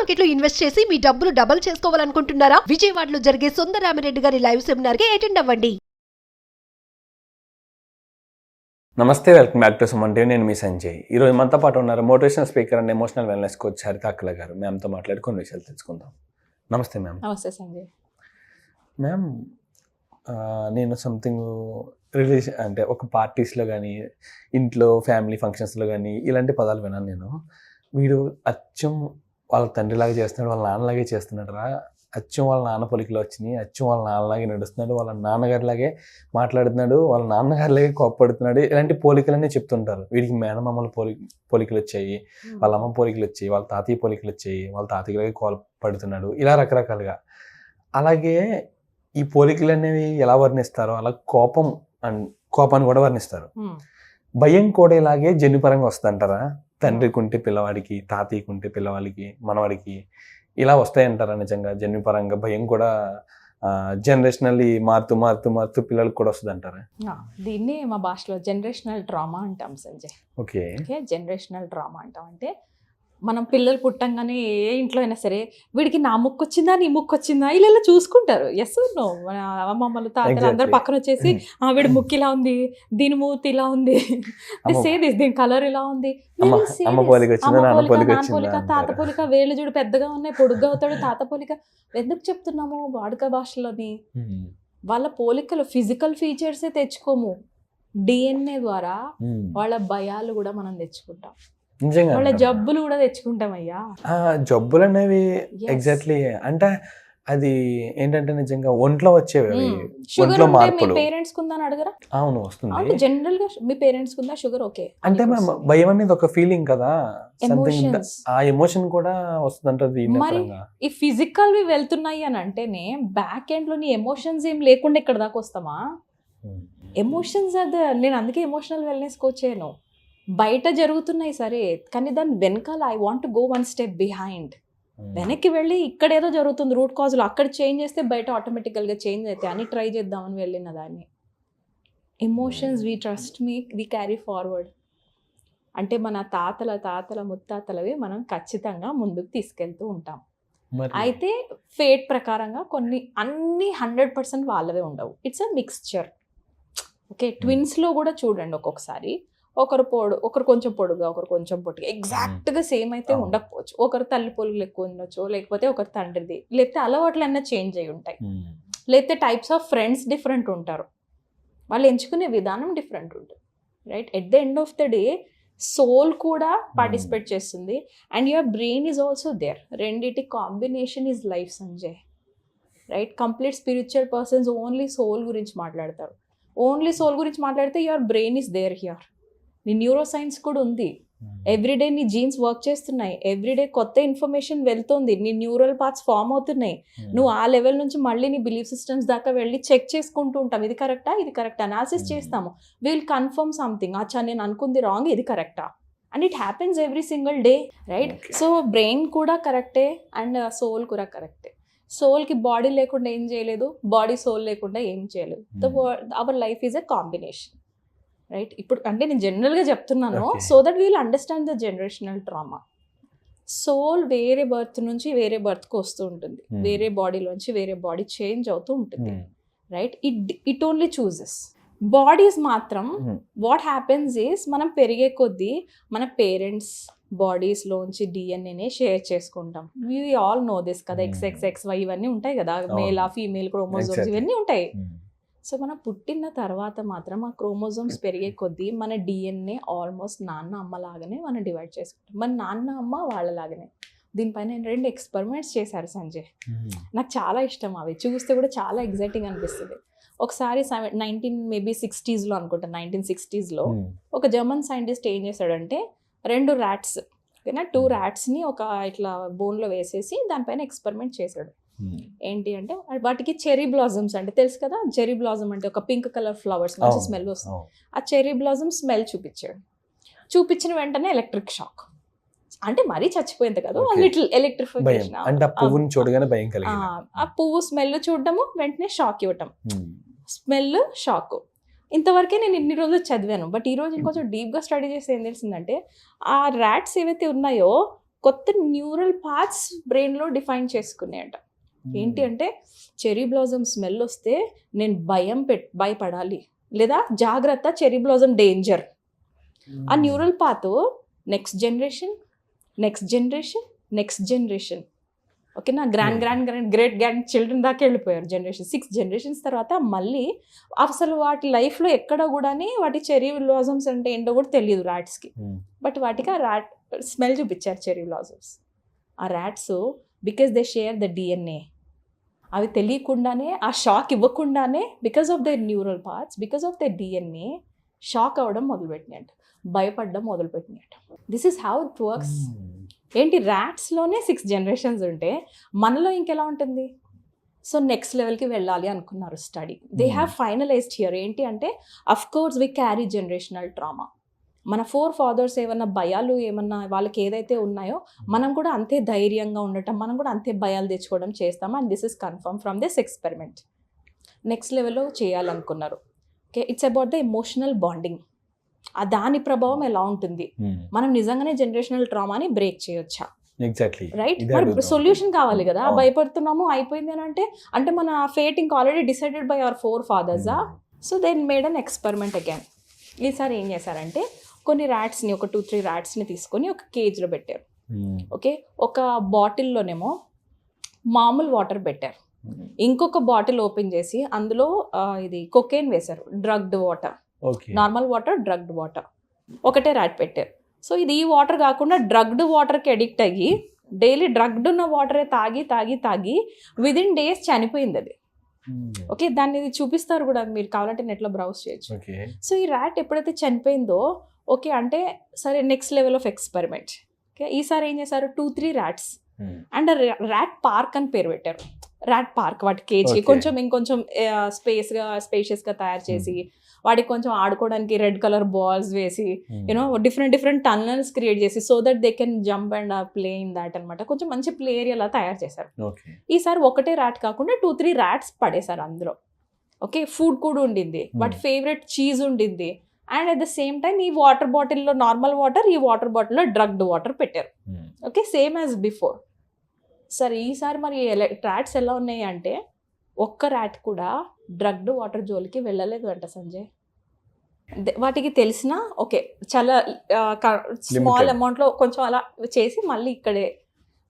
Market లో invest చేసి మీ డబ్బులు డబుల్ చేసుకోవాలనుకుంటున్నారా? విజయవాడలో జరిగే సుందరరామిరెడ్డి గారి లైవ్ సెమినార్ కి అటెండ్ అవ్వండి. నమస్తే, welcome back to Suman TV. నేను మీ సంజయ్. ఈరోజు మనతో పాటు ఉన్నారు motivational speaker and emotional wellness coach హరిత అక్కల గారు. మ్యామ్తో మాట్లాడి కొన్ని విషయాలు తెలుసుకుందాం. నమస్తే మ్యామ్. నమస్తే సంజయ్. మ్యామ్, నేను సంథింగ్ రిలేషన్ అంటే ఒక పార్టీస్లో కానీ ఇంట్లో ఫ్యామిలీ ఫంక్షన్స్లో కానీ ఇలాంటి పదాలు విన్నాను నేను. వీడు అచ్చం వాళ్ళ తండ్రిలాగా చేస్తున్నాడు, వాళ్ళ నాన్నలాగే చేస్తున్నాడు రా, అచ్చం వాళ్ళ నాన్న పొలికలు వచ్చినాయి, అచ్చం వాళ్ళ నాన్నలాగే నడుస్తున్నాడు, వాళ్ళ నాన్నగారిలాగే మాట్లాడుతున్నాడు, వాళ్ళ నాన్నగారిలాగే కోప్పడుతున్నాడు, ఇలాంటి పోలికలన్నీ చెప్తుంటారు. వీడికి మేనమామల పోలికలు వచ్చాయి, వాళ్ళ అమ్మ పోలికలు వచ్చాయి, వాళ్ళ తాతయ్య పోలికలు వచ్చాయి, వాళ్ళ తాతయ్యలాగే కోల్పడుతున్నాడు, ఇలా రకరకాలుగా. అలాగే ఈ పోలికలు అనేవి ఎలా వర్ణిస్తారో అలా కోపాన్ని కూడా వర్ణిస్తారు. భయం కూడా ఇలాగే జన్యుపరంగా వస్తుందంటారా? తండ్రికి ఉంటే పిల్లవాడికి, తాతయ్యకి ఉంటే పిల్లవాడికి, మనవాడికి ఇలా వస్తాయంటారా? నిజంగా జన్యుపరంగా భయం కూడా జనరేషనల్లీ మారుతూ మారుతూ మారుతూ పిల్లలకు కూడా వస్తుంది అంటారా? దీన్ని మా భాషలో జనరేషనల్ ట్రామా అంటాం సంజయ్. ఓకే, జనరేషనల్ ట్రామా అంటాం అంటే మనం పిల్లలు పుట్టంగానే ఏ ఇంట్లో అయినా సరే వీడికి నా ముక్కు వచ్చిందా నీ ముక్కు వచ్చిందా ఇలా చూసుకుంటారు. ఎస్ నో, మన అమ్మమ్మలు తాతలు అందరు పక్కన వచ్చేసి వీడి ముక్కు ఇలా ఉంది, దీని మూతి ఇలా ఉంది, దీని కలర్ ఇలా ఉంది, పోలిక, తాత పోలిక, వేళ్ళు చూడు పెద్దగా ఉన్నాయి, పొడుగ్గా అవుతాడు, తాత పోలిక. ఎందుకు చెప్తున్నాము వాడుక భాషలోని? వాళ్ళ పోలికలు ఫిజికల్ ఫీచర్సే తెచ్చుకోము, డిఎన్ఏ ద్వారా వాళ్ళ భయాలు కూడా మనం తెచ్చుకుంటాం, వాళ్ళ జబ్బులు కూడా తెచ్చుకుంటాం. అయ్యా జబ్బులు అనేవి ఎగ్జాక్ట్లీ అంటే అది ఏంటంటే నిజంగా ఒంట్లో వచ్చేవి. షుగర్ ఉంటే మీ పేరెంట్స్ కుందా అని అడగరా? అవును, వస్తుంది. జనరల్ గా మీ పేరెంట్స్ కుందా షుగర్? ఓకే, అంటే భయం అనేది ఒక ఫీలింగ్ కదా, ఆ ఎమోషన్ కూడా వస్తుంది. మరి ఈ ఫిజికల్ వి వెళ్తున్నాయి అని అంటేనే బ్యాక్ ఎండ్ లోని ఎమోషన్స్ ఏం లేకుండా ఇక్కడ దాకా వస్తామా? ఎమోషన్స్ నేను అందుకే ఎమోషనల్ వెల్నెస్ కోచ్ చేయను. బయట జరుగుతున్నాయి సరే, కానీ దాని వెనకాల I want to go one step behind. వెనక్కి వెళ్ళి ఇక్కడ ఏదో జరుగుతుంది, రూట్ కాజ్లో అక్కడ చేంజ్ చేస్తే బయట ఆటోమేటికల్గా చేంజ్ అవుతాయి అని ట్రై చేద్దామని వెళ్ళిన దాన్ని. Emotions we trust me we carry forward అంటే మన తాతల ముత్తాతలవి మనం ఖచ్చితంగా ముందుకు తీసుకెళ్తూ ఉంటాం. అయితే ఫేట్ ప్రకారంగా కొన్ని అన్ని 100% వాళ్ళవే ఉండవు. It's a mixture. ఓకే, ట్విన్స్లో కూడా చూడండి, ఒక్కొక్కసారి ఒకరు కొంచెం పొడుగా, ఒకరు కొంచెం పొట్టిగా, ఎగ్జాక్ట్గా సేమ్ అయితే ఉండకపోవచ్చు. ఒకరు తల్లి పొలుగులు ఎక్కువ ఉండొచ్చు, లేకపోతే ఒకరు తండ్రిది, లేకపోతే అలవాట్లు అన్నా చేంజ్ అయి ఉంటాయి, లేకపోతే టైప్స్ ఆఫ్ ఫ్రెండ్స్ డిఫరెంట్ ఉంటారు, వాళ్ళు ఎంచుకునే విధానం డిఫరెంట్ ఉంటుంది. Right, at the end of the day soul కూడా పార్టిసిపేట్ చేస్తుంది and your brain is also there. రెండిటి combination is life Sanjay. Right, complete spiritual persons only soul గురించి మాట్లాడతారు. ఓన్లీ సోల్ గురించి మాట్లాడితే your brain is there here. నీ neuroscience కూడా ఉంది. ఎవ్రీడే నీ జీన్స్ వర్క్ చేస్తున్నాయి, ఎవ్రీడే కొత్త ఇన్ఫర్మేషన్ వెళ్తుంది, నీ న్యూరల్ పార్ట్స్ ఫామ్ అవుతున్నాయి. నువ్వు ఆ లెవెల్ నుంచి మళ్ళీ నీ బిలీఫ్ సిస్టమ్స్ దాకా వెళ్ళి చెక్ చేసుకుంటూ ఉంటాం, ఇది కరెక్టా, ఇది కరెక్ట్ అనాలిసిస్ చేస్తాము. విల్ కన్ఫర్మ్ సంథింగ్, అచ్చా నేను అనుకుంది రాంగ్, ఇది కరెక్టా, and it happens every single day. Right, so brain కూడా కరెక్టే అండ్ సోల్ కూడా కరెక్టే. సోల్కి బాడీ లేకుండా ఏం చేయలేదు, బాడీ సోల్ లేకుండా ఏం చేయలేదు. Our life is a combination. Right, ఇప్పుడు అంటే నేను జనరల్గా చెప్తున్నాను so that we'll understand the generational trauma. Soul వేరే బర్త్ నుంచి వేరే బర్త్కి వస్తూ ఉంటుంది, వేరే బాడీలోంచి వేరే బాడీ చేంజ్ అవుతూ ఉంటుంది. Right, it only chooses. Bodies మాత్రం వాట్ హ్యాపెన్స్ ఈస్ మనం పెరిగే కొద్దీ మన పేరెంట్స్ బాడీస్లోంచి డిఎన్ఏనే షేర్ చేసుకుంటాం. వీ ఆల్ నో దిస్ కదా, XXXY ఇవన్నీ ఉంటాయి కదా, మేల్ ఫీమేల్ క్రోమోజోమ్స్ ఇవన్నీ ఉంటాయి. సో మనం పుట్టిన తర్వాత మాత్రం ఆ క్రోమోజోమ్స్ పెరిగే కొద్దీ మన డిఎన్ఏ ఆల్మోస్ట్ నాన్న అమ్మ లాగానే మనం డివైడ్ చేసుకుంటాం, మన నాన్న అమ్మ వాళ్ళలాగానే. దీనిపైన 2 ఎక్స్పెరిమెంట్స్ చేశారు సంజయ్. నాకు చాలా ఇష్టం, అవి చూస్తే కూడా చాలా ఎగ్జైటింగ్ అనిపిస్తుంది. ఒకసారి 1960s అనుకుంటా, 1960s ఒక జర్మన్ సైంటిస్ట్ ఏం చేశాడంటే 2 ర్యాట్స్, ఓకేనా, 2 ర్యాట్స్ని ఒక ఇట్లా బోన్లో వేసేసి దానిపైన ఎక్స్పెరిమెంట్ చేశాడు. ఏంటి అంటే వాటికి చెరీ బ్లాజమ్స్ అంటే తెలుసు కదా, చెరీ బ్లాజమ్ అంటే ఒక పింక్ కలర్ ఫ్లవర్స్ మంచి స్మెల్ వస్తుంది. ఆ చెరీ బ్లాజమ్ స్మెల్ చూపించాడు. చూపించిన వెంటనే ఎలక్ట్రిక్ షాక్, అంటే మరీ చచ్చిపోయింది కదా, లిటిల్ ఎలక్ట్రిఫికేషన్. ఆ పువ్వు స్మెల్ చూడటము, వెంటనే షాక్ ఇవ్వటం, స్మెల్ షాక్. ఇంతవరకే నేను ఇన్ని రోజులు చదివాను, బట్ ఈ రోజు ఇంకొంచెం డీప్గా స్టడీ చేస్తే ఏం తెలిసిందంటే ఆ ర్యాట్స్ ఏవైతే ఉన్నాయో కొత్త న్యూరల్ పార్ట్స్ బ్రెయిన్లో డిఫైన్ చేసుకున్నాయట. ఏంటి అంటే చెరీ బ్లాజమ్ స్మెల్ వస్తే నేను భయపడాలి, లేదా జాగ్రత్త చెరీ బ్లాజమ్ డేంజర్. ఆ న్యూరల్ పాత్ నెక్స్ట్ జనరేషన్ ఓకేనా, గ్రేట్ చిల్డ్రన్ దాకా వెళ్ళిపోయారు. 6 generations తర్వాత మళ్ళీ అసలు వాటి లైఫ్లో ఎక్కడ కూడా వాటి చెరీ బ్లాజమ్స్ అంటే ఏంటో కూడా తెలియదు ర్యాట్స్కి. బట్ వాటికి ఆ ర్యాట్ స్మెల్ చూపించారు చెరీ బ్లాజమ్స్. ఆ rats because they share the DNA, అవి తెలియకుండానే ఆ షాక్ ఇవ్వకుండానే because of their neural parts, because of their DNA shock అవ్వడం మొదలుపెట్టినట్టు, భయపడడం మొదలుపెట్టినట్టు. This is how it works. ఏంటి ర్యాట్స్లోనే 6 generations ఉంటే మనలో ఇంకెలా ఉంటుంది? సో నెక్స్ట్ లెవెల్కి వెళ్ళాలి అనుకున్నారు study. They have finalised here. ఏంటి అంటే of course we carry generational trauma. మన ఫాదర్స్ ఏమన్నా భయాలు ఏమన్నా వాళ్ళకి ఏదైతే ఉన్నాయో మనం కూడా అంతే ధైర్యంగా ఉండటం, మనం కూడా అంతే భయాలు తెచ్చుకోవడం చేస్తాం. And this is confirm from this experiment. Next లెవెల్లో చేయాలనుకున్నారు. Okay, it's about the emotional bonding. దాని ప్రభావం ఎలా ఉంటుంది, మనం నిజంగానే జనరేషనల్ ట్రామాని బ్రేక్ చేయొచ్చా? Exactly right. మరి సొల్యూషన్ కావాలి కదా. భయపడుతున్నాము అయిపోయింది అని అంటే మన ఫేట్ ఇంకా already decided by our 4 fathers. So then made an experiment again. ఈసారి ఏం చేశారంటే కొన్ని ర్యాట్స్ని, ఒక 2-3 ర్యాట్స్ని తీసుకొని ఒక కేజ్లో పెట్టారు. ఓకే, ఒక బాటిల్లోనేమో మామూలు వాటర్ పెట్టారు, ఇంకొక బాటిల్ ఓపెన్ చేసి అందులో ఇది కొకేన్ వేశారు, drugged water. Normal water, drugged water. ఒకటే ర్యాట్ పెట్టారు. సో ఇది ఈ వాటర్ కాకుండా డ్రగ్డ్ వాటర్కి అడిక్ట్ అయ్యి డైలీ డ్రగ్డ్ ఉన్న వాటరే తాగి విదిన్ డేస్ చనిపోయింది అది. ఓకే, దాన్ని చూపిస్తారు కూడా, మీరు కావాలంటే నెట్లో బ్రౌజ్ చేయొచ్చు. సో ఈ ర్యాట్ ఎప్పుడైతే చనిపోయిందో, ఓకే అంటే సరే next level of experiment. Okay, ఈసారి ఏం చేశారు, 2-3 ర్యాట్స్ అండ్ ర్యాట్ పార్క్ అని పేరు పెట్టారు. ర్యాట్ పార్క్, వాటి కేజీ కొంచెం ఇంకొంచెం స్పేషియస్గా తయారు చేసి వాటికి కొంచెం ఆడుకోవడానికి రెడ్ కలర్ బాల్స్ వేసి డిఫరెంట్ టన్నల్స్ క్రియేట్ చేసి so that they can jump and play in that అనమాట. కొంచెం మంచి ప్లే ఏరియా తయారు చేశారు. ఈసారి ఒకటే ర్యాట్ కాకుండా 2-3 ర్యాట్స్ పడేశారు అందులో. ఓకే, ఫుడ్ కూడా ఉండింది, వాటి ఫేవరెట్ చీజ్ ఉండింది. And at the same time ఈ వాటర్ బాటిల్లో నార్మల్ వాటర్, ఈ వాటర్ బాటిల్లో డ్రగ్డ్ వాటర్ పెట్టారు. Okay, same as before. సరే ఈసారి మరి ర్యాట్స్ ఎలా ఉన్నాయి అంటే ఒక్క ర్యాట్ కూడా డ్రగ్డ్ వాటర్ జోలికి వెళ్ళలేదు అంట సంజయ్. వాటికి తెలిసిన ఓకే చాలా స్మాల్ అమౌంట్లో కొంచెం అలా చేసి మళ్ళీ ఇక్కడే,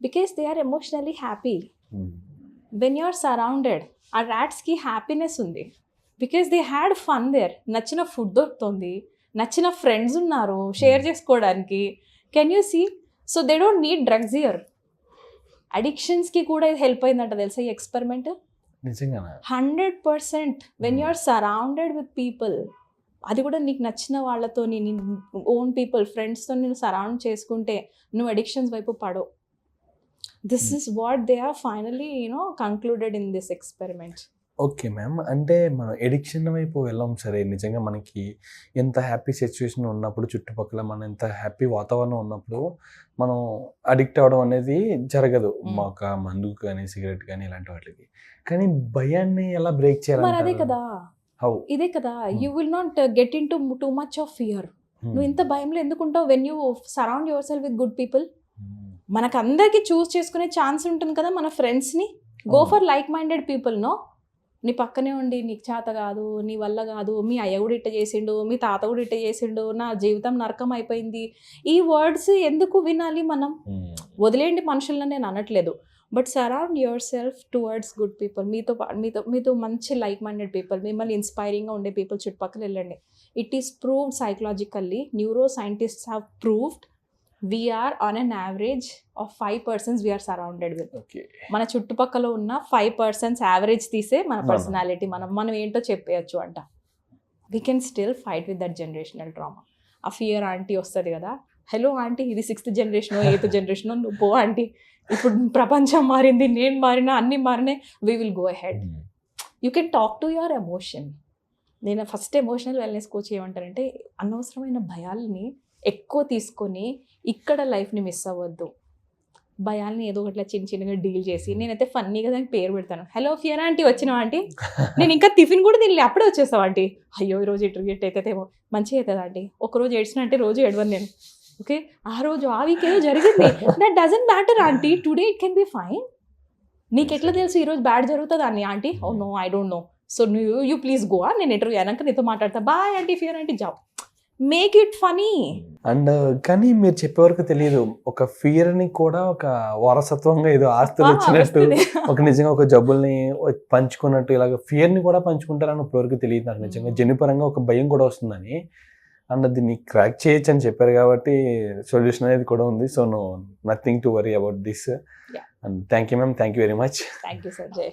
because they are emotionally happy when you are surrounded. ఆ ర్యాట్స్కి హ్యాపీనెస్ ఉంది because they had fun there. నచ్చిన ఫుడ్ దొరుకుతుంది, నచ్చిన ఫ్రెండ్స్ ఉన్నారు షేర్ చేసుకోవడానికి. Can you see? So they don't need drugs here. అడిక్షన్స్కి కూడా ఇది హెల్ప్ అయిందంట తెలుసా ఈ experiment. 100% when you are surrounded with people, అది కూడా నీకు నచ్చిన వాళ్ళతో, నీ ఓన్ పీపుల్ ఫ్రెండ్స్తో నేను సరౌండ్ చేసుకుంటే నువ్వు అడిక్షన్స్ వైపు పడవు. This is what they are finally concluded in this experiment. Okay ma'am, అంటే మనం ఎడిక్షన్ వైపు వెళ్ళాం సరే, నిజంగా మనకి ఎంత హ్యాపీ సిచ్యువేషన్ ఉన్నప్పుడు, చుట్టుపక్కల మన ఎంత హ్యాపీ వాతావరణం ఉన్నప్పుడు మనం అడిక్ట్ అవ్వడం అనేది జరగదు, మాకు మందు కానీ సిగరెట్ కానీ ఇలాంటి వాటికి. కానీ భయాన్ని ఎలా బ్రేక్ చేయాలి? అదే కదా, ఇదే కదా, you will not get in too much of fear. నువ్వు ఇంత భయంలో ఎందుకుంటావు when you surround yourself with good people. మనకు అందరికీ చూస్ చేసుకునే ఛాన్స్ ఉంటుంది కదా మన ఫ్రెండ్స్ని. Go for like minded people. No, నీ పక్కనే ఉండి నీకు చేత కాదు, నీ వల్ల కాదు, మీ అయ్య కూడా ఇట్ట చేసిండు, మీ తాత కూడా ఇట్ట చేసిండు, నా జీవితం నరకం అయిపోయింది, ఈ వర్డ్స్ ఎందుకు వినాలి మనం? వదిలేండి మనుషులను నేను అనట్లేదు, but surround your self towards good people. మీతో మంచి లైక్ మైండెడ్ పీపుల్, మిమ్మల్ని ఇన్స్పైరింగ్గా ఉండే పీపుల్ చుట్టుపక్కల వెళ్ళండి. It is proved psychologically, neuro scientists have proved we are on an average of 5 persons we are surrounded with. మన చుట్టుపక్కల ఉన్న 5 persons యావరేజ్ తీసే మన పర్సనాలిటీ మనం ఏంటో చెప్పేయచ్చు అంట. We can still fight with that generational trauma. ఆ ఫియర్ ఆంటీ వస్తుంది కదా, హలో ఆంటీ ఇది 6th generation 8th generation, నువ్వు పో ఆంటీ, ఇప్పుడు ప్రపంచం మారింది, నేను మారినా, అన్నీ మారినాయి, we will go ahead. You can talk to your emotion. నేను ఫస్ట్ ఎమోషనల్ వెల్నెస్ కోచ్ ఏమంటారంటే అనవసరమైన భయాల్ని ఎక్కువ తీసుకొని ఇక్కడ లైఫ్ని మిస్ అవ్వద్దు. భయాల్ని ఏదో ఒకట్లా చిన్నగా డీల్ చేసి, నేనైతే ఫన్నీగా దానికి పేరు పెడతాను, హలో ఫియర్ ఆంటీ వచ్చినావా ఆంటీ, నేను ఇంకా టిఫిన్ కూడా తినలే అప్పుడే వచ్చేస్తావా ఆంటీ, అయ్యో ఈరోజు ఇటు అవుతుందేమో, మంచిగా అవుతుంది ఆంటీ, ఒకరోజు ఏడ్చిన అంటే రోజు ఏడవను నేను, ఓకే, ఆ రోజు ఆ వీక్ ఏదో జరిగింది, that doesn't matter aunty, today it can be fine. నీకు ఎట్లా తెలుసు ఈరోజు బ్యాడ్ జరుగుతుంది అని aunty? Oh no, I don't know. So you please go, నేను ఇంటర్వ్యూ అయినాక నీతో మాట్లాడతా, bye aunty, fear aunty, job. Make it funny. And కానీ మీరు చెప్పే వరకు తెలియదు, ఒక ఫియర్ ని కూడా ఒక వారసత్వంగా ఏదో ఆస్తులు ఇచ్చినట్టు, ఒక నిజంగా ఒక జబ్బుల్ని పంచుకున్నట్టు ఇలాగ ఫియర్ ని కూడా పంచుకుంటారని ఇప్పటివరకు తెలియదు నాకు. నిజంగా జన్యుపరంగా ఒక భయం కూడా వస్తుందని, అండ్ దీన్ని క్రాక్ చేయొచ్చు అని చెప్పారు కాబట్టి సొల్యూషన్ అనేది కూడా ఉంది. So no nothing to worry about this. And thank you ma'am, thank you very much. Thank you sir, జై.